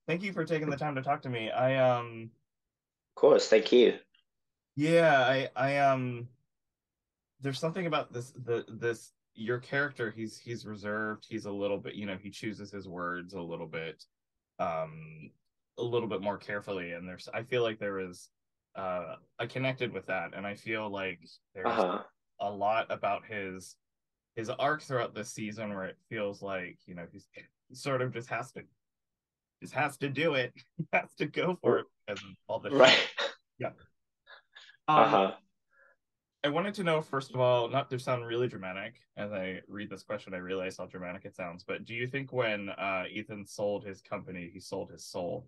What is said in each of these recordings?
Thank you for taking the time to talk to me. Of course, thank you. Yeah, there's something about this your character. He's reserved. He's a little bit, he chooses his words um, a little bit more carefully. And I feel like I connected with that, and I feel like there's Uh-huh. a lot about his arc throughout this season where it feels like, he sort of just has to do it. He has to go for R- it because of all the shit. Right. Yeah. Um, Uh-huh. I wanted to know, first of all, not to sound really dramatic, as I read this question, I realize how dramatic it sounds, but do you think when Ethan sold his company, he sold his soul?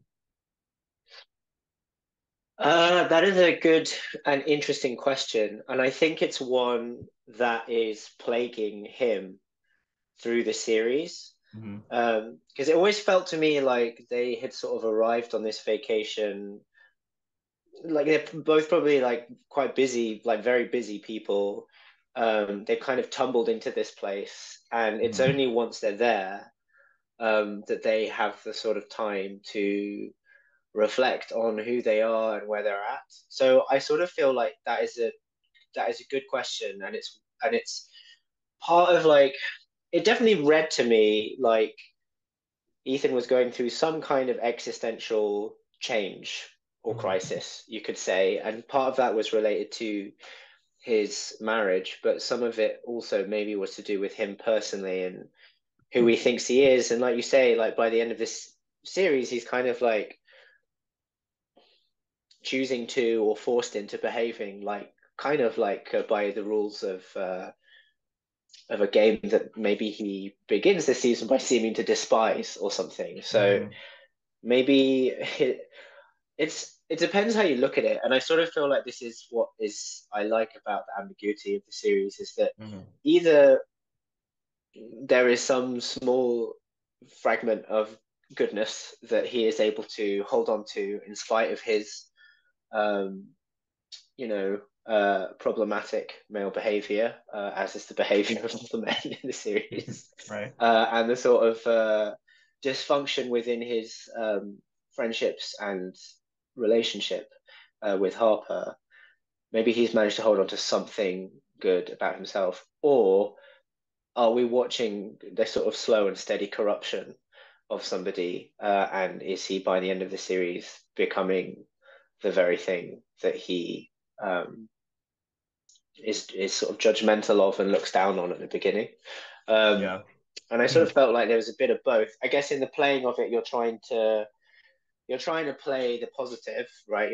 That is a good and interesting question, and I think it's one that is plaguing him through the series. Hmm. Because it always felt to me like they had sort of arrived on this vacation, like they're both probably like quite busy, like very busy people. They've kind of tumbled into this place, and it's Hmm. only once they're there that they have the sort of time to reflect on who they are and where they're at. So I sort of feel like that is a good question, and it's part of like it definitely read to me like Ethan was going through some kind of existential change or Hmm. crisis, you could say, and part of that was related to his marriage, but some of it also maybe was to do with him personally and who he thinks he is. And like you say, like by the end of this series, he's kind of like choosing to or forced into behaving like kind of like by the rules of a game that maybe he begins this season by seeming to despise or something. So Hmm. maybe it depends how you look at it, and I sort of feel like this is what is I like about the ambiguity of the series is that Hmm. either there is some small fragment of goodness that he is able to hold on to in spite of his um, problematic male behavior, as is the behavior of all the men in the series, Right. and the sort of dysfunction within his friendships and relationship with Harper. Maybe he's managed to hold on to something good about himself, or are we watching the sort of slow and steady corruption of somebody, and is he by the end of the series becoming the very thing that he is sort of judgmental of and looks down on at the beginning. Um, Yeah. and I sort Hmm. of felt like there was a bit of both. I guess in the playing of it, you're trying to play the positive, right?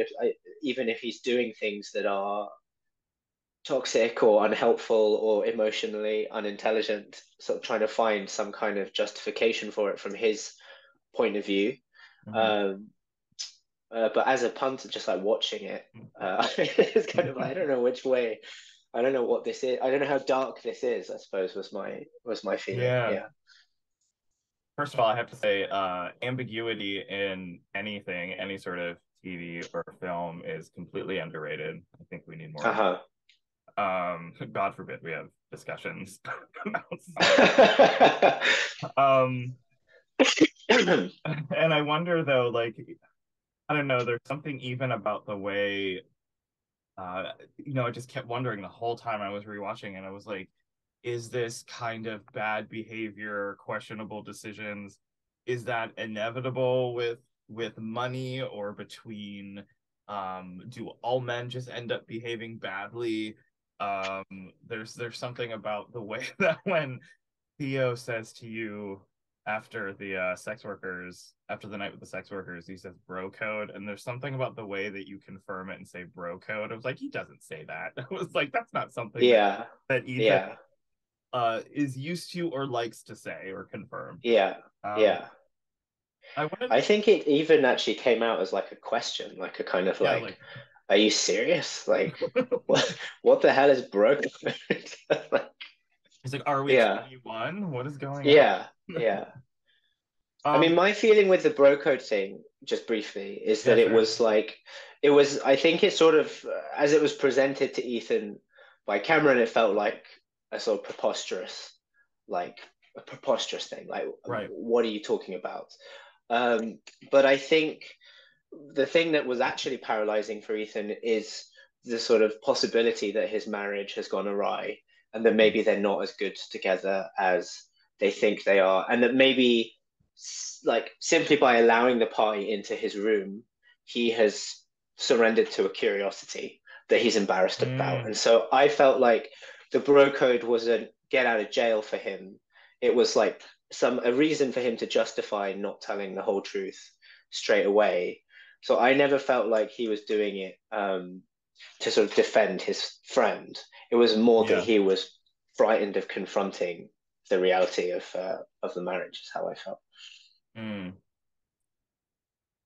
Even if he's doing things that are toxic or unhelpful or emotionally unintelligent, sort of trying to find some kind of justification for it from his point of view. Hmm. Um, but as a punter, just like watching it, it's kind of like, I don't know which way. I don't know what this is. I don't know how dark this is, I suppose was my feeling. Yeah. Yeah. First of all, I have to say, ambiguity in anything, any sort of TV or film is completely underrated. I think we need more of Uh-huh. God forbid we have discussions about something. Um, and I wonder though, like, I don't know, there's something even about the way, I just kept wondering the whole time I was rewatching, and I was like, is this kind of bad behavior, questionable decisions, is that inevitable with money, or between, do all men just end up behaving badly? There's something about the way that when Theo says to you after after the night with the sex workers, he says bro code, and there's something about the way that you confirm it and say bro code. I was like, he doesn't say that. I was like, that's not something that Yeah. Ethan Yeah. is used to or likes to say or confirm. Yeah. Um, Yeah. I wanted, I think it even actually came out as like a question, like a kind of yeah, like, like, are you serious? Like, what the hell is broken? Like, he's like, are we yeah. 21? What is going on? Yeah. Yeah. I um, mean, my feeling with the bro code thing, just briefly, is yeah, that it sure. was like, I think it sort of, as it was presented to Ethan by Cameron, it felt like a sort of like a preposterous thing. Like, Right. what are you talking about? Um, but I think the thing that was actually paralyzing for Ethan is the sort of possibility that his marriage has gone awry and that Mm. maybe they're not as good together as they think they are. And that maybe, like, simply by allowing the party into his room, he has surrendered to a curiosity that he's embarrassed about. Mm. And so I felt like the bro code was a get out of jail for him. It was like some a reason for him to justify not telling the whole truth straight away. So I never felt like he was doing it to sort of defend his friend. It was more that Yeah. he was frightened of confronting the reality of the marriage. Is how I felt. Mm.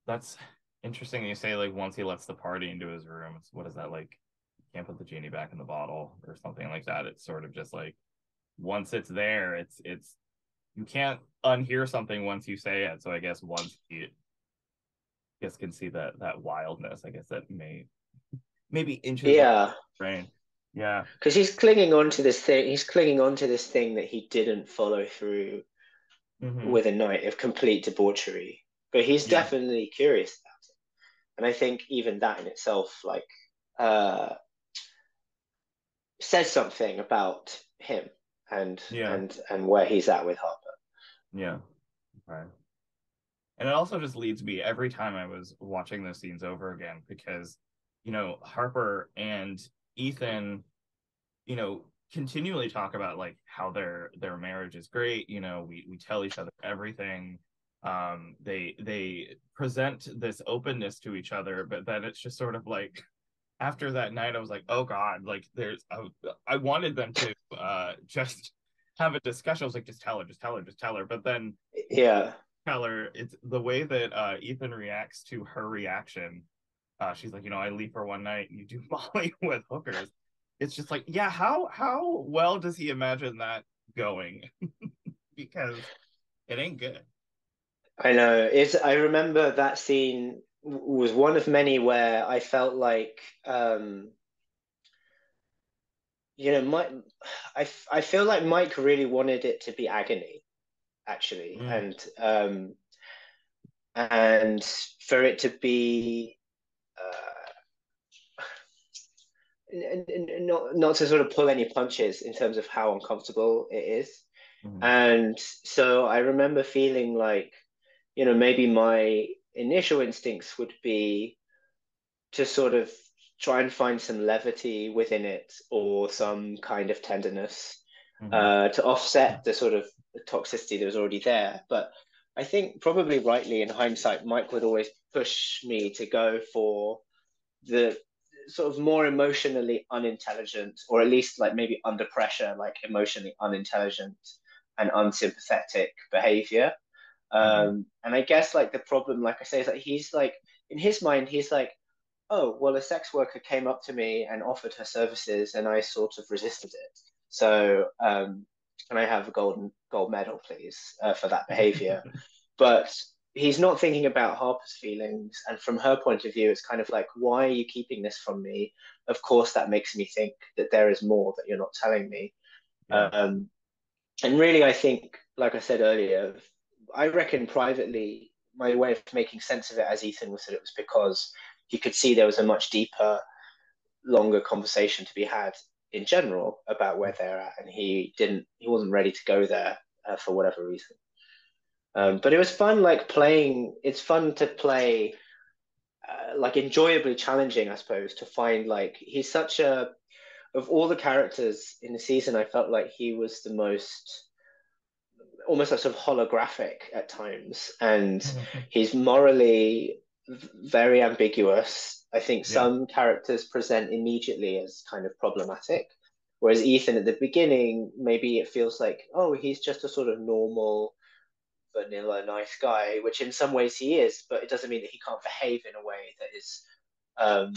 That's interesting. You say like once he lets the party into his room, it's, what is that like? Can't put the genie back in the bottle or something like that. It's sort of just like once it's there, it's you can't unhear something once you say it. So I guess once you guess can see that wildness, I guess that maybe inches around Yeah, the brain. Yeah. because he's clinging on to this thing. He's clinging on to this thing that he didn't follow through Hmm. with a night of complete debauchery. But he's Yeah. definitely curious about it, and I think even that in itself, like, uh, says something about him and Yeah. and where he's at with Harper. Yeah. Right. And it also just leads me every time I was watching those scenes over again because, Harper and Ethan, continually talk about like how their marriage is great. We tell each other everything. They present this openness to each other, but then it's just sort of like after that night, I was like, oh God, like I wanted them to just have a discussion. I was like, just tell her, just tell her, just tell her. But then Yeah, tell her, it's the way that Ethan reacts to her reaction. She's like, I leave for one night and you do Molly with hookers. It's just like, yeah, how well does he imagine that going? Because it ain't good. I know. It's. I remember that scene was one of many where I felt like, Mike. I feel like Mike really wanted it to be agony, actually, Mm, and for it to be uh, not to sort of pull any punches in terms of how uncomfortable it is. mm, And so I remember feeling like, maybe my initial instincts would be to sort of try and find some levity within it or some kind of tenderness mm, to offset the sort of toxicity that was already there. But I think probably rightly in hindsight, Mike would always push me to go for the sort of more emotionally unintelligent, or at least like maybe under pressure, like emotionally unintelligent and unsympathetic behavior. mm, And I guess like the problem, like I say, is that he's like in his mind, he's like, oh, well, a sex worker came up to me and offered her services, and I sort of resisted it. So, can I have a gold medal, please, for that behavior? But he's not thinking about Harper's feelings. And from her point of view, it's kind of like, why are you keeping this from me? Of course, that makes me think that there is more that you're not telling me. yeah, Um, and really, I think, like I said earlier, I reckon privately, my way of making sense of it as Ethan was that it was because he could see there was a much deeper, longer conversation to be had in general about where they're at, and he wasn't ready to go there for whatever reason. yeah, But it was fun, like playing. It's fun to play, like enjoyably challenging, I suppose, to find like he's such a of all the characters in the season, I felt like he was the most almost like sort of holographic at times, and he's morally very ambiguous. I think yeah, some characters present immediately as kind of problematic, whereas Ethan at the beginning, maybe it feels like, oh, he's just a sort of normal, vanilla, nice guy, which in some ways he is, but it doesn't mean that he can't behave in a way that is, um,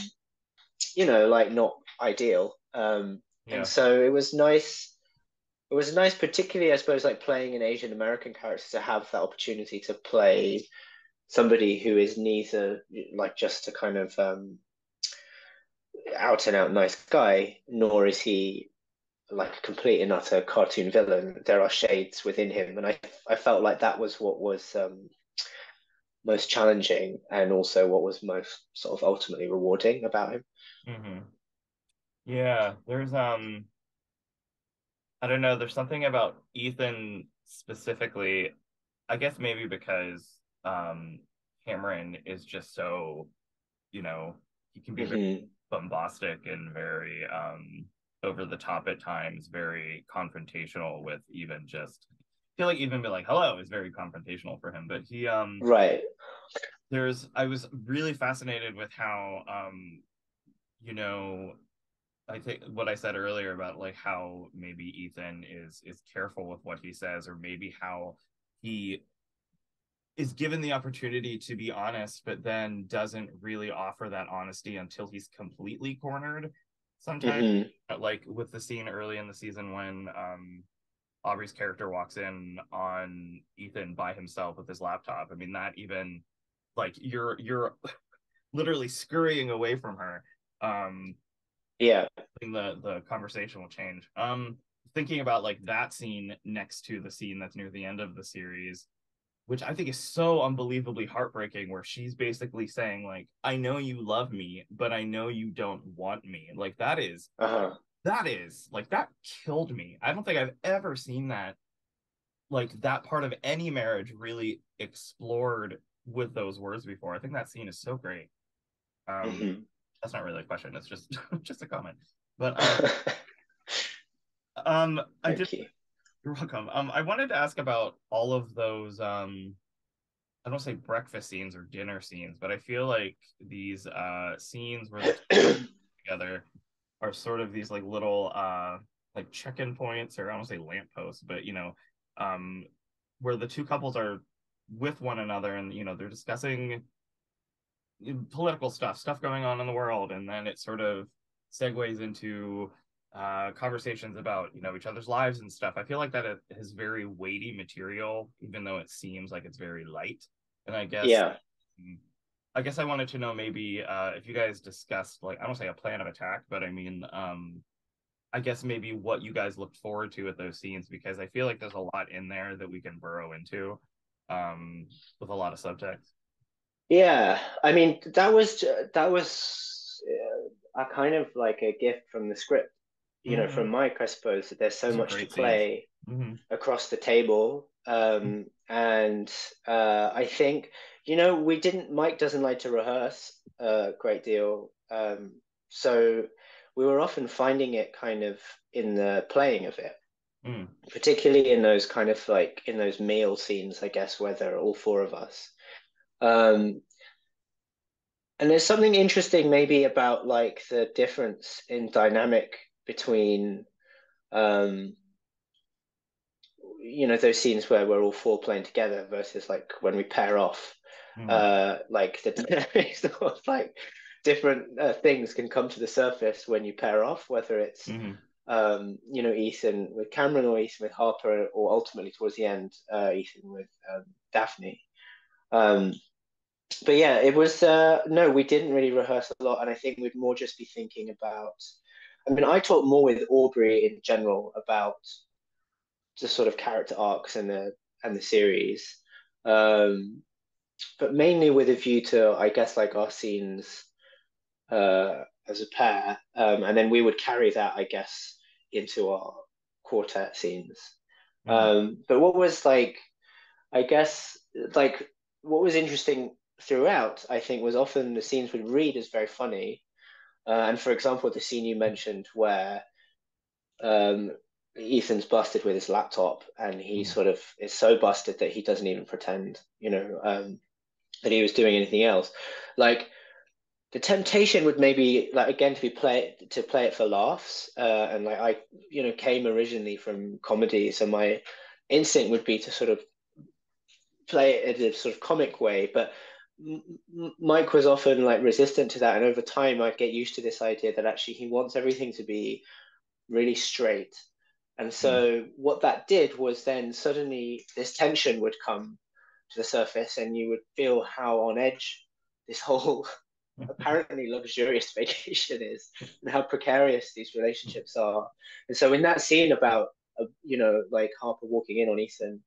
like not ideal. And yeah, so it was nice. It was nice, particularly, I suppose, like playing an Asian American character to have that opportunity to play somebody who is neither like just a kind of out and out nice guy, nor is he like a complete and utter cartoon villain. There are shades within him, and I felt like that was what was most challenging and also what was most sort of ultimately rewarding about him. Hmm. Yeah, I don't know, there's something about Ethan specifically. I guess maybe because Cameron is just so, you know, he can be very Hmm. bombastic and very over the top at times, very confrontational with even just I feel like even be like hello is very confrontational for him. But Right. there's I was really fascinated with how you know I think what I said earlier about like how maybe Ethan is careful with what he says, or maybe how he is given the opportunity to be honest, but then doesn't really offer that honesty until he's completely cornered. Sometimes, Hmm. like with the scene early in the season when Aubrey's character walks in on Ethan by himself with his laptop. I mean, that even like you're literally scurrying away from her. Um, Yeah. the conversation will change. Thinking about like that scene next to the scene that's near the end of the series, which I think is so unbelievably heartbreaking, where she's basically saying like, "I know you love me, but I know you don't want me." Like Uh-huh. that is like that killed me. I don't think I've ever seen that like that part of any marriage really explored with those words before. I think that scene is so great. Um, Hmm. that's not really a question. It's just just a comment. But I did. Thank you. You're welcome. I wanted to ask about all of those. I don't say breakfast scenes or dinner scenes, but I feel like these scenes where the two together are sort of these like little like check-in points, or I don't say lampposts, but um where the two couples are with one another, and they're discussing political stuff going on in the world, and then it sort of segues into conversations about each other's lives and stuff. I feel like that it is very weighty material, even though it seems like it's very light. And Yeah. I guess I wanted to know maybe if you guys discussed, like, I don't say a plan of attack, but I mean, I guess maybe what you guys looked forward to at those scenes, because I feel like there's a lot in there that we can burrow into with a lot of subtext. Yeah. I mean, that was a kind of like a gift from the script. Mm-hmm. From Mike, I suppose that there's so Those are much to great scenes. play Mm-hmm. across the table. And I think, Mike doesn't like to rehearse a great deal. So we were often finding it kind of in the playing of it, Mm. particularly in those kind of like in those meal scenes, I guess, where there are all four of us. Um, and there's something interesting maybe about like the difference in dynamic between um, those scenes where we're all four playing together versus like when we pair off, Mm. like the sort of like different things can come to the surface when you pair off, whether it's Mm-hmm. Ethan with Cameron or Ethan with Harper, or ultimately towards the end, Ethan with Daphne. um, but yeah, it was no, we didn't really rehearse a lot, and I think we'd more just be thinking about, I mean, I talk more with Aubrey in general about the sort of character arcs and the series, um, but mainly with a view to, I guess, like our scenes as a pair, and then we would carry that, I guess, into our quartet scenes. Mm-hmm. But what was like, I guess, like what was interesting throughout, I think, was often the scenes we'd read as very funny. And for example, the scene you mentioned where um, Ethan's busted with his laptop, and he Mm-hmm. sort of is so busted that he doesn't even pretend, that he was doing anything else. Like the temptation would maybe like again to play it for laughs, and like I came originally from comedy, so my instinct would be to sort of play it in a sort of comic way, but Mike was often like resistant to that, and over time I'd get used to this idea that actually he wants everything to be really straight. And so what that did was then suddenly this tension would come to the surface, and you would feel how on edge this whole apparently luxurious vacation is, and how precarious these relationships are. And so in that scene about like Harper walking in on Ethan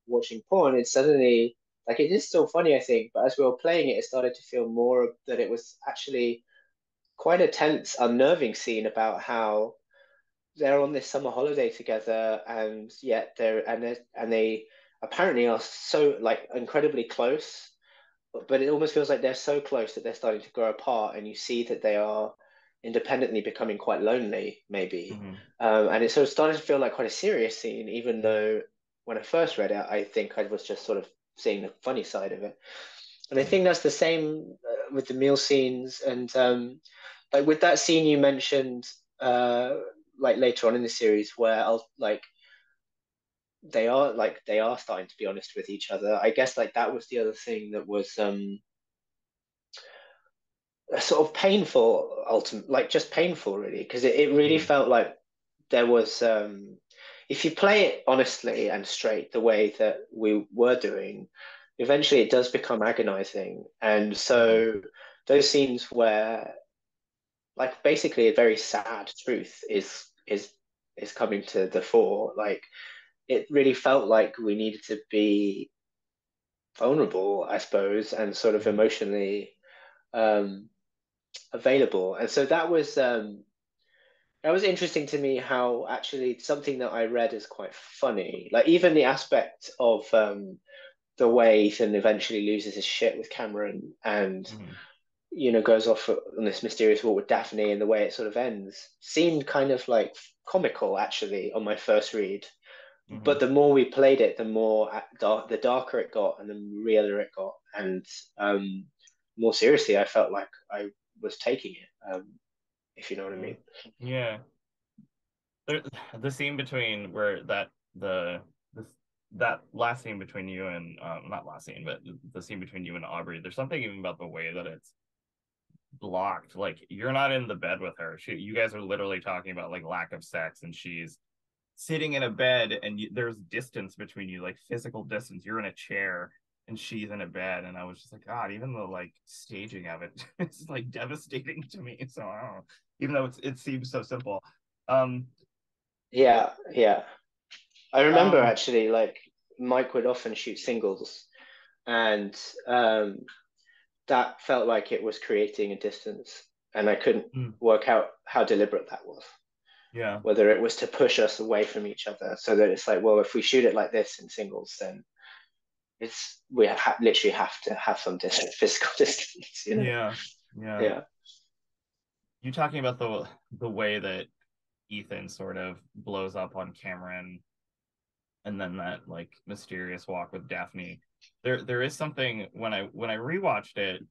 watching porn, it's suddenly Like it is still funny, I think, but as we were playing it, it started to feel more that it was actually quite a tense, unnerving scene about how they're on this summer holiday together, and yet they apparently are so like incredibly close, but it almost feels like they're so close that they're starting to grow apart, and you see that they are independently becoming quite lonely, maybe. Hmm. And it sort of started to feel like quite a serious scene, even though when I first read it, I think I was just sort of seeing the funny side of it. And I Right. think that's the same with the meal scenes, and like with that scene you mentioned, like later on in the series, where I'll like they are starting to be honest with each other. I guess like that was the other thing that was sort of painful, ultimate, like just painful, really, because it really Hmm. felt like there was, if you play it honestly and straight the way that we were doing, eventually it does become agonizing. And Hmm. so those scenes where, like, basically a very sad truth is coming to the fore, like it really felt like we needed to be vulnerable, I suppose, and sort of Hmm. emotionally um, available. And so that was interesting to me how actually something that I read is quite funny. Like even the aspect of the way Ethan eventually loses his shit with Cameron and Hmm. goes off on this mysterious walk with Daphne and the way it sort of ends seemed kind of like comical actually on my first read. Hmm. But the more we played it, the more the darker it got and the realer it got, and um, more seriously, I felt like I was taking it. If you know what I Hmm. mean. Yeah. There, the scene between where the that last scene between you and not last scene, but the scene between you and Aubrey. There's something even about the way that it's blocked. Like you're not in the bed with her. You guys are literally talking about like lack of sex, and she's sitting in a bed, and there's distance between you, like physical distance. You're in a chair, and she's in a bed, and I was just like, God, even the like staging of it is like devastating to me. So I don't know, even though it seems so simple. Um, Yeah, yeah. I remember um, actually, like Mike would often shoot singles, and um, that felt like it was creating a distance, and I couldn't mm, work out how deliberate that was. yeah, Whether it was to push us away from each other, so that it's like, well, if we shoot it like this in singles, then literally have to have some distance, physical distance, you know? yeah, yeah. Yeah. You talking about the way that Ethan sort of blows up on Cameron, and then that like mysterious walk with Daphne. There is something when I rewatched it,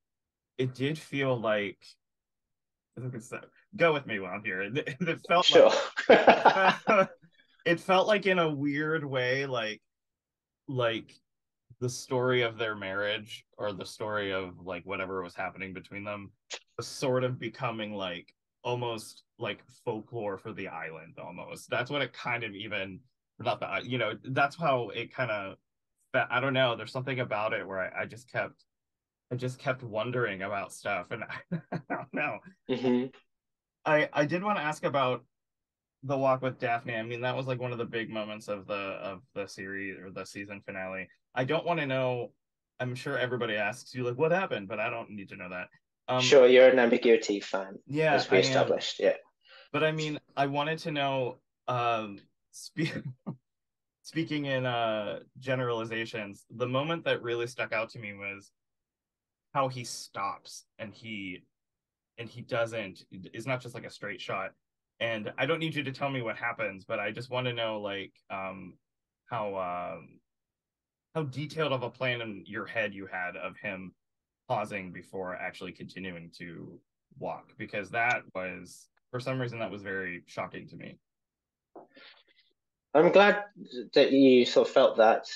it did feel like go with me while I'm here. It felt like Sure. it felt like in a weird way, like the story of their marriage or the story of like whatever was happening between them was sort of becoming like almost like folklore for the island almost. That's what it kind of even not the that's how it kind of I don't know. There's something about it where I just kept wondering about stuff, and I don't know. Hmm. I did want to ask about the walk with Daphne. I mean, that was like one of the big moments of the series or the season finale. I don't want to know. I'm sure everybody asks you like what happened, but I don't need to know that. Um, Sure, you're an ambiguity fan, yeah, as we I am. established. Yeah. But I mean, I wanted to know. Speaking in generalizations, the moment that really stuck out to me was how he stops and he doesn't is not just like a straight shot. And I don't need you to tell me what happens, but I just want to know like how how detailed of a plan in your head you had of him pausing before actually continuing to walk, because that was for some reason that was very shocking to me. I'm glad that you sort of felt that.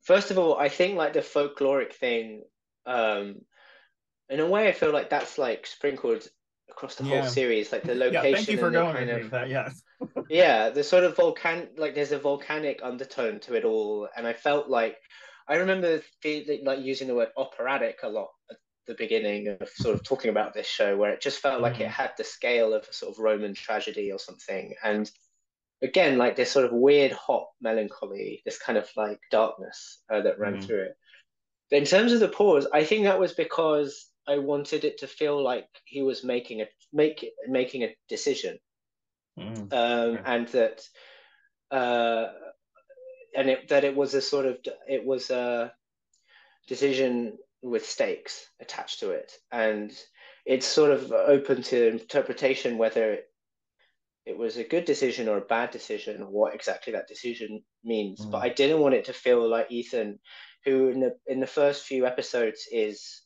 First of all, I think like the folkloric thing, um, in a way, I feel like that's like sprinkled across the whole Yeah. series, like the Yeah, thank you location for and the going kind with me of with that. Yes. yeah, the sort of like there's a volcanic undertone to it all, and I felt like I remember feeling like using the word operatic a lot at the beginning of sort of talking about this show, where it just felt like it Hmm. had the scale of a sort of Roman tragedy or something, and again, like this sort of weird hot melancholy, this kind of like darkness that ran Mm, through it. In terms of the pause, I think that was because I wanted it to feel like he was making a decision, okay. and that uh, that it was a sort of it was a decision with stakes attached to it, and it's sort of open to interpretation whether it was a good decision or a bad decision, or what exactly that decision means. But I Mm, didn't want it to feel like Ethan, who in the first few episodes is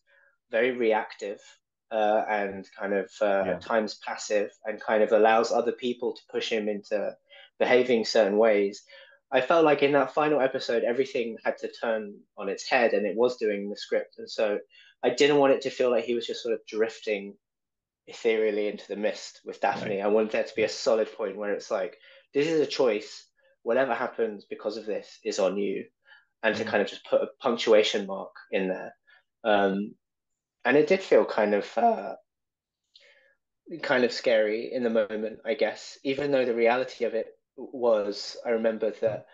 very reactive and kind of yeah. at times passive, and kind of allows other people to push him into behaving certain ways. I felt like in that final episode, everything had to turn on its head, and it was doing the script, and so I didn't want it to feel like he was just sort of drifting ethereally into the mist with Right. Daphne. I wanted there to be a solid point where it's like, this is a choice. Whatever happens because of this is on you, and to Mm, kind of just put a punctuation mark in there. Um, and it did feel kind of scary in the moment, I guess. Even though the reality of it was, I remember that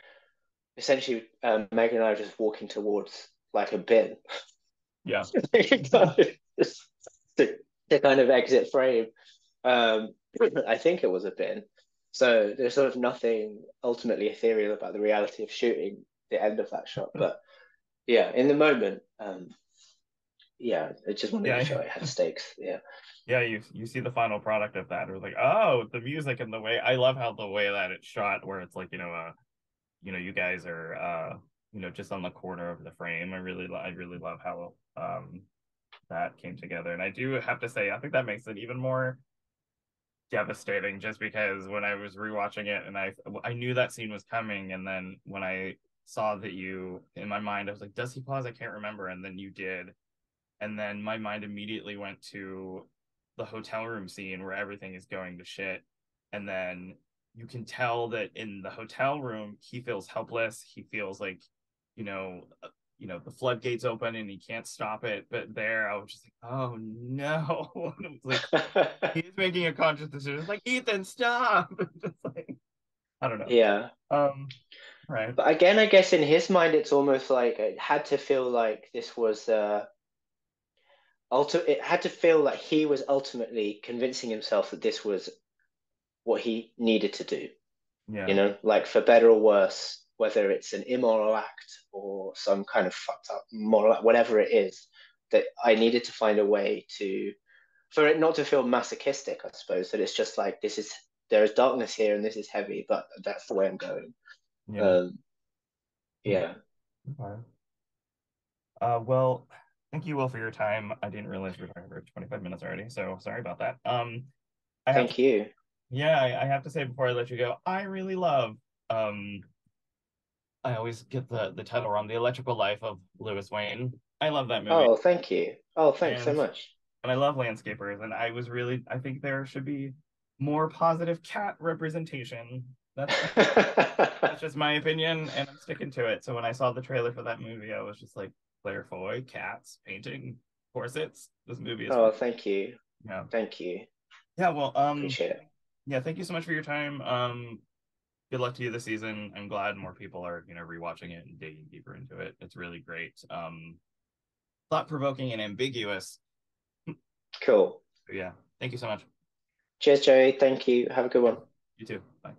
essentially Megan and I were just walking towards like a bin, yeah. just to kind of exit frame. Um, I think it was a bin. So there's sort of nothing ultimately ethereal about the reality of shooting the end of that shot. But yeah, in the moment, yeah, I just wanted to Yeah. show it had stakes. Yeah. Yeah, you see the final product of that. It was like, oh, the music and the way I love how the way that it's shot, where it's like, you guys are just on the corner of the frame. I really love how that came together. And I do have to say, I think that makes it even more devastating just because when I was rewatching it and I knew that scene was coming, and then when I saw that you in my mind, I was like, does he pause? I can't remember. And then you did. And then my mind immediately went to the hotel room scene where everything is going to shit. And then you can tell that in the hotel room, he feels helpless. He feels like, you know, the floodgates open and he can't stop it. But there, I was just like, oh no. It was like, he's making a conscious decision. It's like, Ethan, stop. Just like, I don't know. Yeah. Right. But again, I guess in his mind, it's almost like it had to feel like this was it had to feel like he was ultimately convincing himself that this was what he needed to do. Yeah. Like for better or worse, whether it's an immoral act or some kind of fucked up moral act, whatever it is, that I needed to find a way for it not to feel masochistic, I suppose, that it's just like, there is darkness here and this is heavy, but that's the way I'm going. Yeah. Um, yeah. Okay. Well, thank you, Will, for your time. I didn't realize we were talking for 25 minutes already, so sorry about that. I have to, Thank you. yeah, I have to say before I let you go, I really love, I always get the title wrong, The Electrical Life of Lewis Wayne. I love that movie, Oh, thank you. Oh, thanks so and much. and I love landscapers, and I think there should be more positive cat representation. That's just my opinion, and I'm sticking to it. So when I saw the trailer for that movie, I was just like, Claire Foy, cats, painting, corsets. This movie is Oh, for thank you. yeah. Thank you. Yeah, well, Appreciate it. yeah, thank you so much for your time. Good luck to you this season. I'm glad more people are, rewatching it and digging deeper into it. It's really great. Thought provoking and ambiguous. Cool. But yeah, thank you so much. Cheers, Joey. Thank you. Have a good Yeah, one. you too. Bye.